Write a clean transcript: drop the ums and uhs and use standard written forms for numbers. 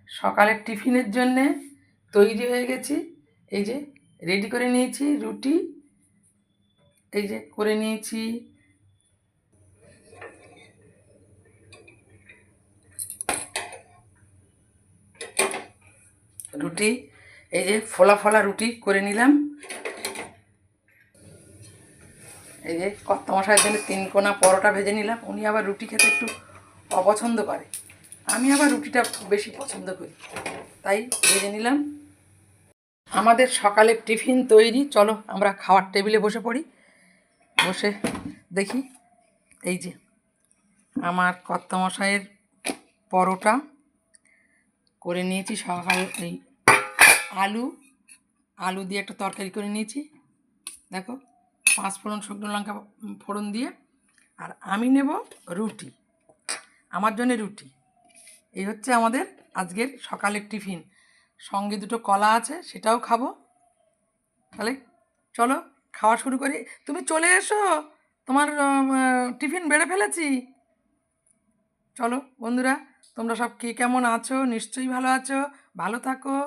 সকালের টিফিনের জন্যে তৈরি হয়ে গেছি। এই যে রেডি করে নিয়েছি রুটি, এই যে করে নিয়েছি রুটি, এই যে ফোলা ফোলা রুটি করে নিলাম। এই যে কর্তামশাইয়ের জন্য 3 কোনা পরোটা ভেজে নিলাম। উনি আবার রুটি খেতে একটু অপছন্দ করে, আমি আবার রুটিটা খুব বেশি পছন্দ করি, তাই ভেজে নিলাম। আমাদের সকালের টিফিন তৈরি, চলো আমরা খাওয়ার টেবিলে বসে পড়ি। বসে দেখি, এই যে আমার কর্তামশাইয়ের পরোটা করে নিয়েছি। সকাল এই আলু দিয়ে একটা তরকারি করে নিয়েছি, দেখো 5 ফোড়ন শুকনো লঙ্কা ফোড়ন দিয়ে। আর আমি নেব রুটি, আমার জন্য রুটি। এই হচ্ছে আমাদের আজকের সকালের টিফিন। সঙ্গে 2টো কলা আছে, সেটাও খাবো। তাহলে চলো খাওয়া শুরু করি। তুমি চলে এসো, তোমার টিফিন বেড়ে ফেলেছি। চলো বন্ধুরা, তোমরা সব কে কেমন আছো? নিশ্চয়ই ভালো আছো, ভালো থাকো,